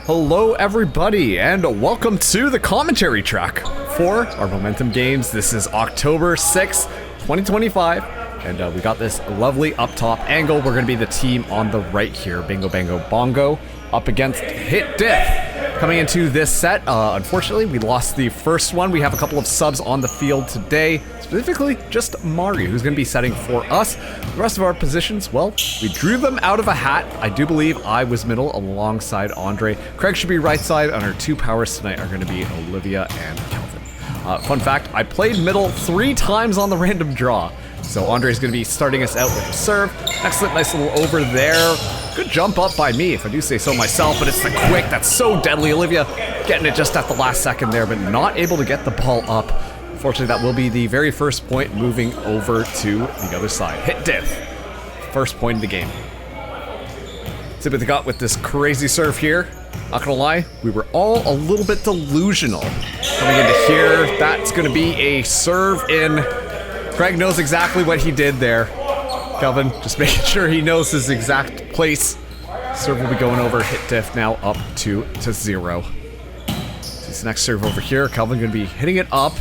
Hello everybody, and welcome to the commentary track for our Momentum games. This is October 6th, 2025, and we got this lovely up top angle. We're going to be the team on the right here, Bingo Bango Bongo, up against Hit Diff. Coming into this set, unfortunately, we lost the first one. We have a couple of subs on the field today, specifically just Mario, who's going to be setting for us. The rest of our positions, well, we drew them out of a hat. I do believe I was middle alongside Andre. Craig should be right side, and our two powers tonight are going to be Olivia and Kelvin. Fun fact, I played middle 3 times on the random draw. So Andre's going to be starting us out with a serve. Excellent, nice little over there. Good jump up by me, if I do say so myself, but it's the quick that's so deadly. Olivia getting it just at the last second there, but not able to get the ball up. Unfortunately, that will be the very first point moving over to the other side. Hit Diff. First point of the game. See what they got with this crazy serve here. Not gonna lie, we were all a little bit delusional. Coming into here, that's gonna be a serve in. Craig knows exactly what he did there. Kelvin just making sure he knows his exact place. Serve will be going over. Hit Diff now up 2-0. This next serve over here. Kelvin gonna be hitting it up.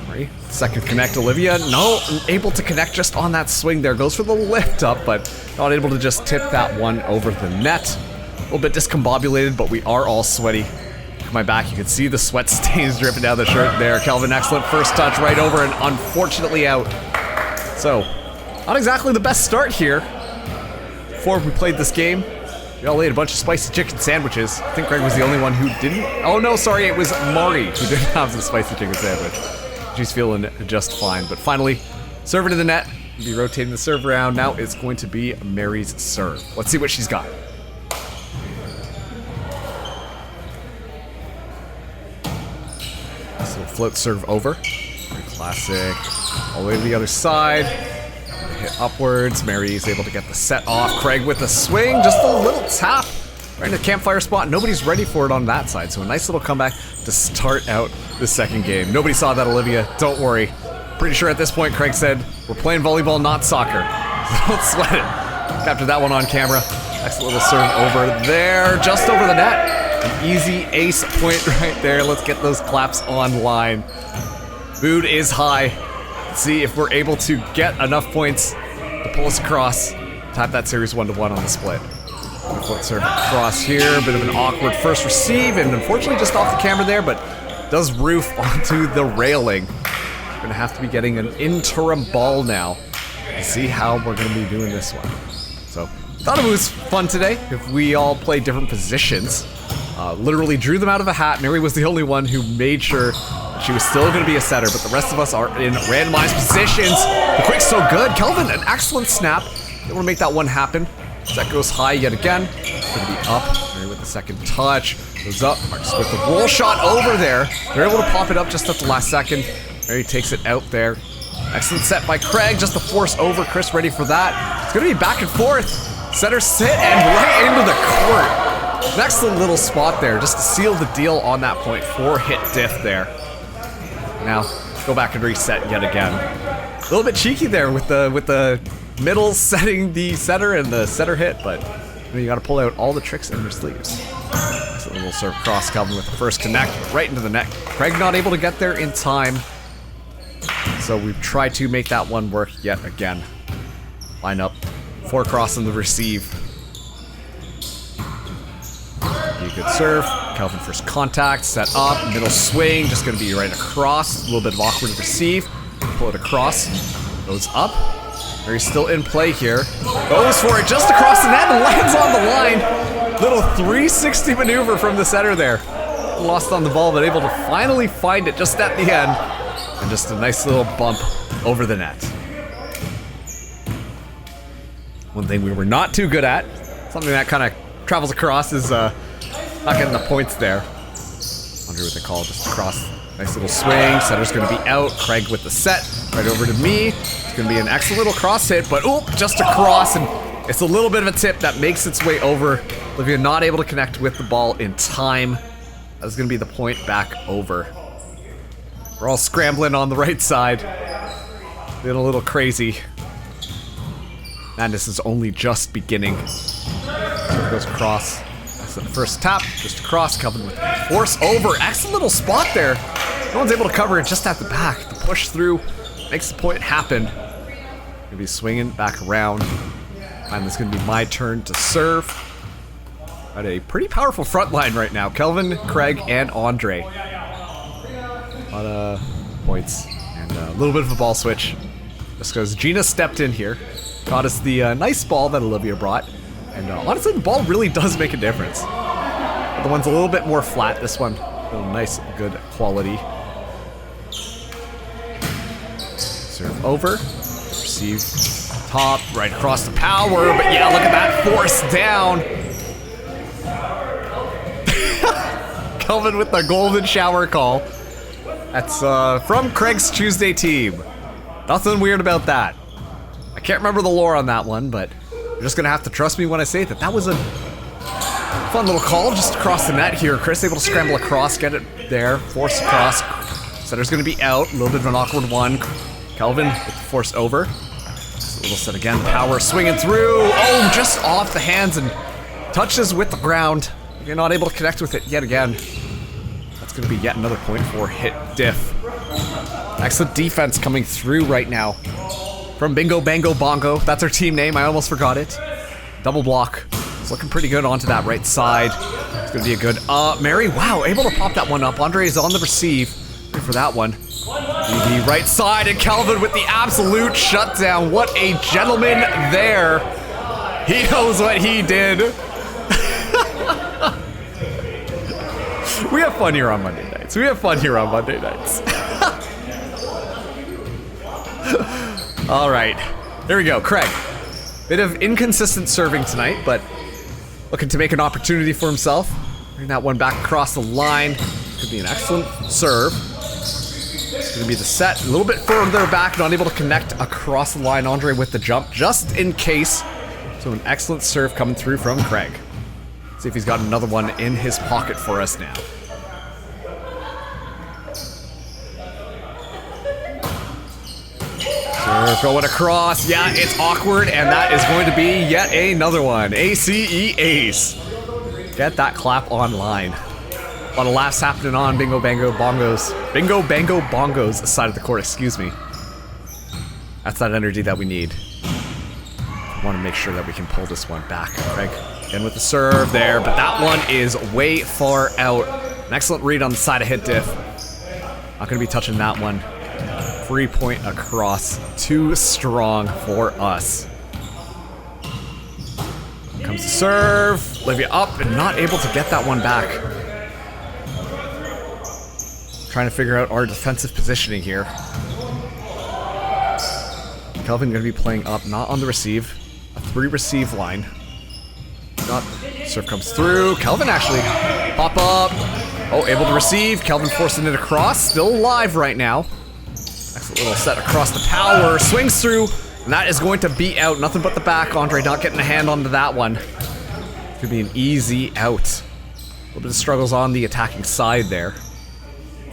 Right. Second connect. Olivia, no, able to connect just on that swing there. Goes for the lift up, but not able to just tip that one over the net. A little bit discombobulated, but we are all sweaty. My back, you can see the sweat stains dripping down the shirt there. Kelvin, excellent first touch right over and unfortunately out. So, not exactly the best start here. Before we played this game, we all ate a bunch of spicy chicken sandwiches. I think Greg was the only one who didn't. Oh no, sorry, it was Mari who didn't have the spicy chicken sandwich. She's feeling just fine, but finally, serve it to the net. We'll be rotating the serve around. Now it's going to be Mary's serve. Let's see what she's got. Float serve over. Very classic. All the way to the other side. Hit upwards. Mary is able to get the set off. Craig with the swing. Just a little tap. Right in the campfire spot. Nobody's ready for it on that side. So a nice little comeback to start out the second game. Nobody saw that, Olivia. Don't worry. Pretty sure at this point Craig said, we're playing volleyball, not soccer. So don't sweat it. Captured that one on camera. Excellent little serve over there. Just over the net. An easy ace point right there. Let's get those claps online. Mood is high. Let's see if we're able to get enough points to pull us across. Tap that series 1-1 on the split. Foot serve across here. Bit of an awkward first receive, and unfortunately just off the camera there, but does roof onto the railing. We're gonna have to be getting an interim ball now to see how we're gonna be doing this one. So, thought it was fun today if we all play different positions. Literally drew them out of a hat. Mary was the only one who made sure that she was still going to be a setter, but the rest of us are in randomized positions. The quick's so good. Kelvin, an excellent snap. They want to make that one happen. Set goes high yet again. It's going to be up. Mary with the second touch. Goes up. Marks with the roll shot over there. They're able to pop it up just at the last second. Mary takes it out there. Excellent set by Craig. Just the force over. Chris ready for that. It's going to be back and forth. Setter sit and right into the court. An excellent little spot there just to seal the deal on that point for Hit Diff there. Now, go back and reset yet again. A little bit cheeky there with the middle setting the setter and the setter hit, but you gotta pull out all the tricks in your sleeves. Excellent little serve cross, Calvin with the first connect right into the net. Craig not able to get there in time. So we've tried to make that one work yet again. Line up, 4 cross on the receive. Be a good serve. Kelvin first contact, set up, middle swing, just gonna be right across. A little bit of awkward receive. Pull it across. Goes up. Mary's still in play here. Goes for it just across the net and lands on the line. Little 360 maneuver from the center there. Lost on the ball, but able to finally find it just at the end. And just a nice little bump over the net. One thing we were not too good at, something that kind of travels across, is not getting the points there. Andre with the call just across. Nice little swing. Setter's going to be out. Craig with the set. Right over to me. It's going to be an excellent little cross hit, but just across, and it's a little bit of a tip that makes its way over. Olivia not able to connect with the ball in time. That's going to be the point back over. We're all scrambling on the right side. Getting a little crazy. Madness is only just beginning. Goes across. So the first tap, just across, Kelvin with force over. Excellent little spot there. No one's able to cover it just at the back. The push through makes the point happen. Gonna be swinging back around. And it's gonna be my turn to serve. Got a pretty powerful front line right now. Kelvin, Craig, and Andre. A lot of points and a little bit of a ball switch. Just because Gina stepped in here. Got us the nice ball that Olivia brought. And honestly, the ball really does make a difference. But the one's a little bit more flat. This one, nice, good quality. Serve over. Receive top, right across the power. But yeah, look at that force down. Kelvin with the golden shower call. That's from Craig's Tuesday team. Nothing weird about that. I can't remember the lore on that one, but you're just gonna have to trust me when I say that. That was a fun little call just across the net here. Chris able to scramble across, get it there, force across. Setter's gonna be out, a little bit of an awkward one. Kelvin with the force over. Just a little set again, power swinging through. Oh, just off the hands and touches with the ground. You're not able to connect with it yet again. That's gonna be yet another point for hit diff. Excellent defense coming through right now. From Bingo Bango Bongo. That's our team name. I almost forgot it. Double block. It's looking pretty good onto that right side. It's going to be a good... Mary, wow, able to pop that one up. Andre is on the receive. Good for that one. The right side, and Kelvin with the absolute shutdown. What a gentleman there. He knows what he did. We have fun here on Monday nights. All right, there we go. Craig, bit of inconsistent serving tonight, but looking to make an opportunity for himself. Bring that one back across the line. Could be an excellent serve. It's gonna be the set, a little bit further back, not able to connect across the line. Andre with the jump, just in case. So an excellent serve coming through from Craig. See if he's got another one in his pocket for us now. Serve going across. Yeah, it's awkward, and that is going to be yet another one. ACE ace. Get that clap online. A lot of laughs happening on Bingo Bango Bongo's side of the court, excuse me. That's that energy that we need. I want to make sure that we can pull this one back. Craig in with the serve there, but that one is way far out. An excellent read on the side of hit diff. Not going to be touching that one. 3 point across. Too strong for us. Comes the serve. Olivia up and not able to get that one back. Trying to figure out our defensive positioning here. Kelvin going to be playing up, not on the receive. A 3 receive line. Not. Serve comes through. Kelvin actually pop up. Oh, able to receive. Kelvin forcing it across. Still alive right now. Excellent little set across the power. Swings through. And that is going to be out. Nothing but the back. Andre not getting a hand onto that one. Could be an easy out. A little bit of struggles on the attacking side there.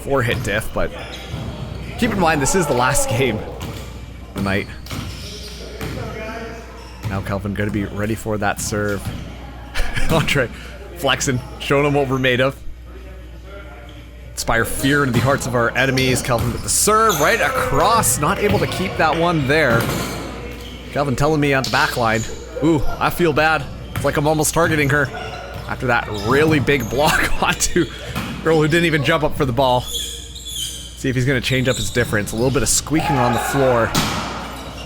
4 hit diff, but keep in mind this is the last game of the night. Now Kelvin going to be ready for that serve. Andre flexing, showing them what we're made of. Inspire fear into the hearts of our enemies. Kelvin with the serve right across. Not able to keep that one there. Kelvin telling me on the back line. Ooh, I feel bad. It's like I'm almost targeting her. After that really big block onto a girl who didn't even jump up for the ball. See if he's going to change up his difference. A little bit of squeaking on the floor.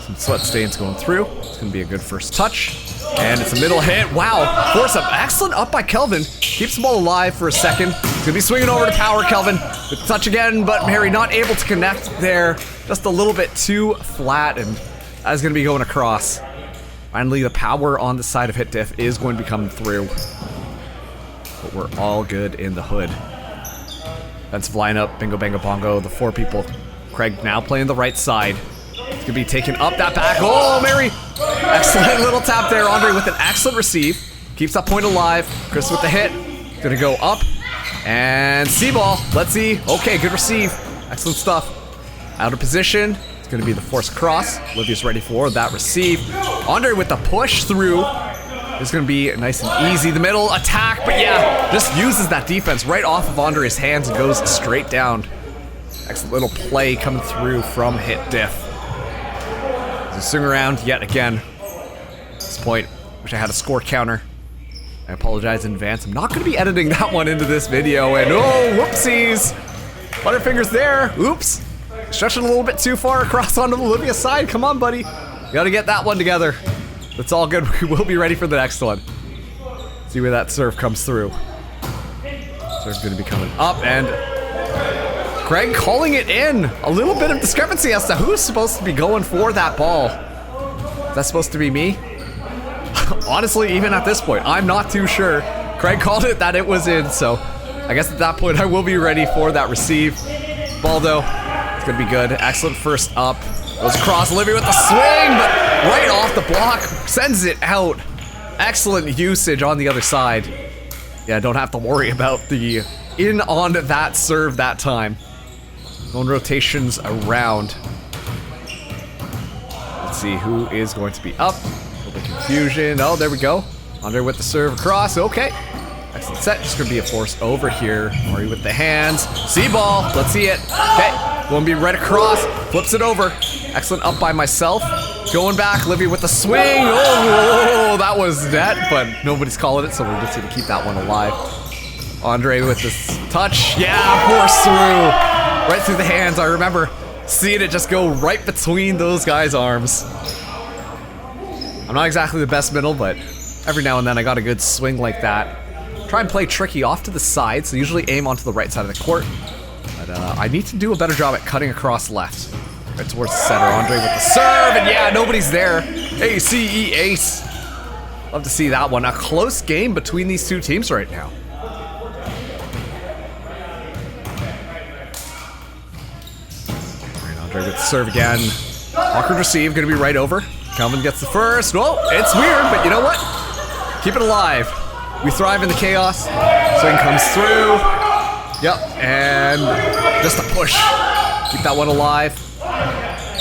Some sweat stains going through. It's going to be a good first touch. And it's a middle hit. Wow. Force up. Excellent up by Kelvin. Keeps the ball alive for a second. He's going to be swinging over to power. Kelvin with the touch again, but Mary not able to connect there. Just a little bit too flat, and that is going to be going across. Finally, the power on the side of hit diff is going to be coming through. But we're all good in the hood. Defensive lineup, Bingo Bango Bongo, the 4 people. Craig now playing the right side. It's going to be taking up that back. Oh, Mary! Excellent little tap there. Andre with an excellent receive. Keeps that point alive. Chris with the hit. Going to go up. And C-ball. Let's see. Okay, good receive. Excellent stuff. Out of position. It's going to be the forced cross. Olivia's ready for that receive. Andre with the push through. It's gonna be nice and easy. The middle attack, but yeah, just uses that defense right off of Andre's hands and goes straight down. Excellent little play coming through from Hit Diff. As swing around yet again. At this point, wish I had a score counter. I apologize in advance. I'm not going to be editing that one into this video. And oh, whoopsies! Butterfingers there. Oops. Stretching a little bit too far across onto Olivia's side. Come on, buddy. You got to get that one together. That's all good. We will be ready for the next one. See where that serve comes through. Serve's going to be coming up, and Craig calling it in. A little bit of discrepancy as to who's supposed to be going for that ball. Is that supposed to be me? Honestly, even at this point, I'm not too sure. Craig called it that it was in, so I guess at that point I will be ready for that receive. Ball though, it's gonna be good. Excellent first up. Goes across, Olivia with the swing, but right off the block, sends it out. Excellent usage on the other side. Yeah, don't have to worry about the in on that serve that time. Going rotations around. Let's see who is going to be up. The confusion. Oh, there we go. Andre with the serve across. Okay. Excellent set. Just gonna be a force over here. Maury with the hands. See ball. Let's see it. Okay. Going to be right across. Flips it over. Excellent up by myself. Going back. Livy with the swing. Oh, that was net, but nobody's calling it, so we're just gonna keep that one alive. Andre with this touch. Yeah, force through. Right through the hands. I remember seeing it just go right between those guys' arms. I'm not exactly the best middle, but every now and then I got a good swing like that. Try and play tricky off to the side, so usually aim onto the right side of the court. But I need to do a better job at cutting across left. Right towards the center. Andre with the serve, and yeah, nobody's there. ACE ace. Love to see that one. A close game between these two teams right now. Right, Andre with the serve again. Awkward receive, gonna be right over. Calvin gets the first. Oh, it's weird, but you know what? Keep it alive. We thrive in the chaos. Swing comes through. Yep, and just a push. Keep that one alive.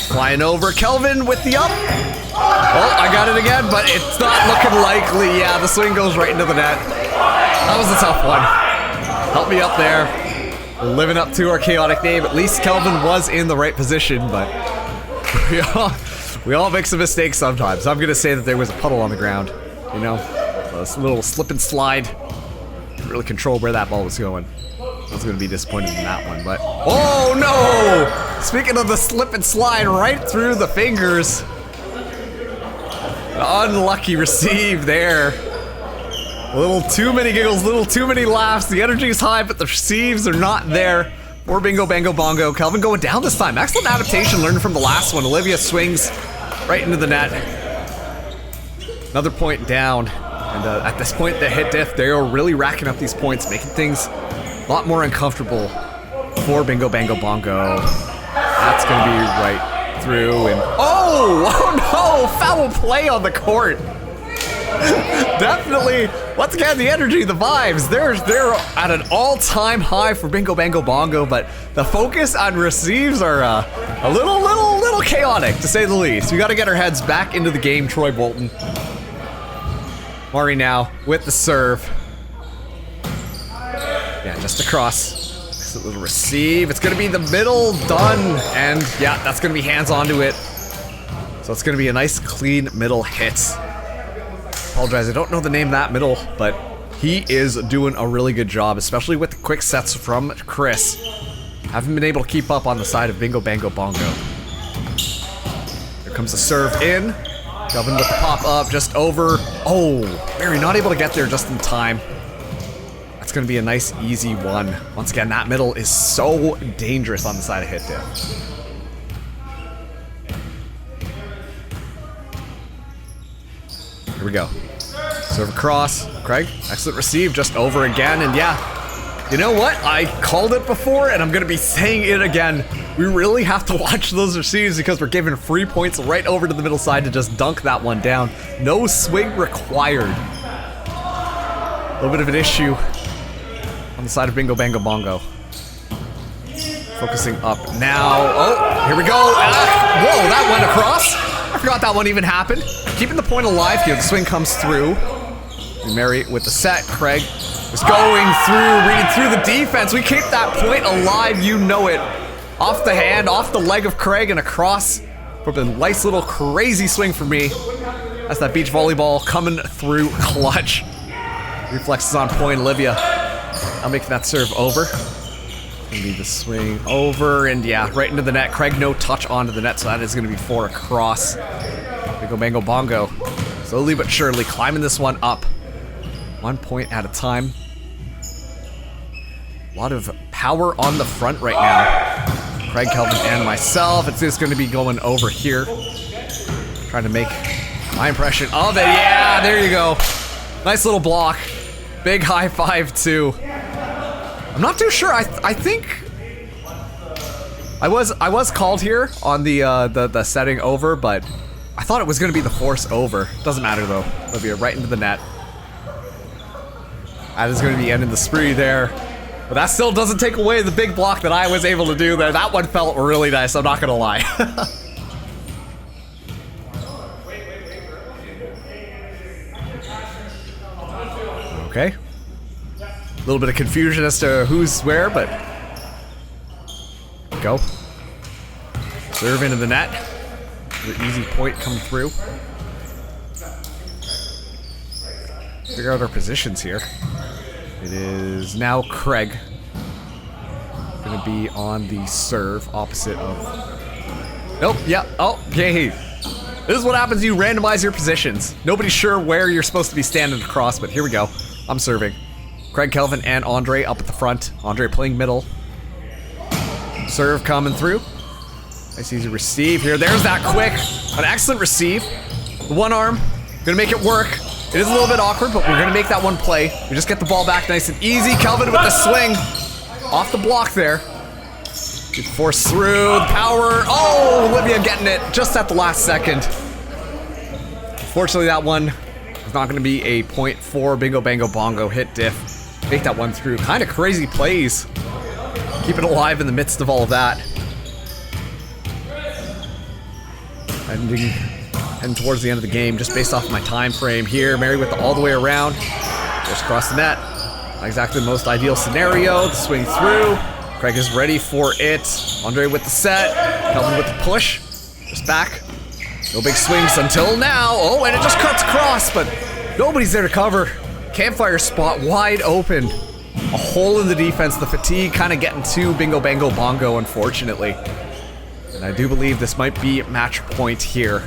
Flying over. Kelvin with the up. Oh, I got it again, but it's not looking likely. Yeah, the swing goes right into the net. That was a tough one. Help me up there. We're living up to our chaotic name. At least Kelvin was in the right position, but we all make some mistakes sometimes. I'm gonna say that there was a puddle on the ground. You know, this little slip and slide. Didn't really control where that ball was going. I was gonna be disappointed in that one, but oh no! Speaking of the slip and slide, right through the fingers. An unlucky receive there. A little too many giggles, a little too many laughs. The energy is high, but the receives are not there. More bingo, bango, bongo. Kelvin going down this time. Excellent adaptation, learning from the last one. Olivia swings right into the net. Another point down. And at this point, the Hit Diff, they are really racking up these points, making things a lot more uncomfortable for Bingo Bango Bongo. That's going to be right through and... Oh no! Foul play on the court. Definitely, once again, the energy, the vibes, they're at an all-time high for Bingo Bango Bongo, but the focus on receives are a little chaotic, to say the least. We got to get our heads back into the game, Troy Bolton. Mari now with the serve. Yeah, just across. Nice little receive. It's gonna be the middle, done, and yeah, that's gonna be hands onto it. So it's gonna be a nice, clean middle hit. Apologize, I don't know the name of that middle, but he is doing a really good job, especially with the quick sets from Chris. Haven't been able to keep up on the side of Bingo Bango Bongo. Here comes the serve in. Kelvin with the pop up, just over. Oh, Mary not able to get there just in time. That's gonna be a nice, easy one. Once again, that middle is so dangerous on the side of Hit Diff. Here we go. Serve across. Craig, excellent receive, just over again, and yeah. You know what? I called it before, and I'm gonna be saying it again. We really have to watch those receives because we're giving free points right over to the middle side to just dunk that one down. No swing required. A little bit of an issue on the side of Bingo Bango Bongo. Focusing up now. Oh, here we go. Whoa, that went across. I forgot that one even happened. Keeping the point alive here. The swing comes through. Mary with the set. Craig is going through, reading through the defense. We keep that point alive, you know it. Off the hand, off the leg of Craig and across for a nice little crazy swing for me. That's that beach volleyball coming through clutch. Reflexes on point, Olivia. I'm making that serve over. Gonna be the swing over, and yeah, right into the net. Craig no touch onto the net, so that is gonna be 4 across. Bingo Bango Bongo. Slowly but surely climbing this one up. 1 point at a time. A lot of power on the front right now. Craig, Kelvin, and myself. It's just gonna be going over here. Trying to make my impression of it. Yeah, there you go. Nice little block. Big high five too. I'm not too sure. I think I was called here on the setting over, but I thought it was gonna be the force over. Doesn't matter though. Olivia right into the net. That is gonna be ending the spree there. But that still doesn't take away the big block that I was able to do there. That one felt really nice, I'm not gonna lie. Okay. A little bit of confusion as to who's where, but go. Serve into the net. The easy point come through. Figure out our positions here. It is now Craig. Gonna be on the serve opposite of... Nope, yeah, okay. This is what happens, you randomize your positions. Nobody's sure where you're supposed to be standing across, but here we go. I'm serving. Craig, Kelvin, and Andre up at the front. Andre playing middle. Serve coming through. Nice easy receive here. There's that quick. An excellent receive. The one arm. Gonna make it work. It is a little bit awkward, but we're gonna make that one play. We just get the ball back nice and easy. Kelvin with the swing. Off the block there. Good force through. The power. Oh, Olivia getting it just at the last second. Unfortunately, that one is not gonna be a point for Bingo Bango Bongo hit diff. Make that one through. Kind of crazy plays. Keep it alive in the midst of all of that. Heading towards the end of the game, just based off my time frame here. Mary with the all the way around. Just across the net. Not exactly the most ideal scenario. The swing through. Craig is ready for it. Andre with the set. Kelvin with the push. Just back. No big swings until now. Oh, and it just cuts across, but nobody's there to cover. Campfire spot wide open. A hole in the defense. The fatigue kind of getting to Bingo Bango Bongo, unfortunately. And I do believe this might be match point here.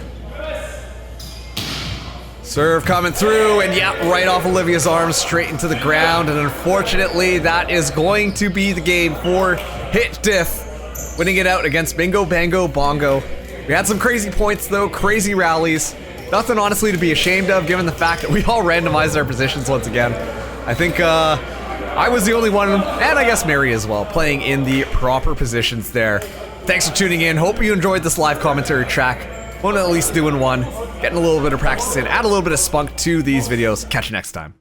Serve coming through, and yeah, right off Olivia's arms, straight into the ground. And unfortunately, that is going to be the game for Hit Diff, winning it out against Bingo Bango Bongo. We had some crazy points though, crazy rallies. Nothing honestly to be ashamed of, given the fact that we all randomized our positions once again. I think I was the only one, and I guess Mary as well, playing in the proper positions there. Thanks for tuning in. Hope you enjoyed this live commentary track. Won't at least doing one. Getting a little bit of practice in, add a little bit of spunk to these videos. Catch you next time.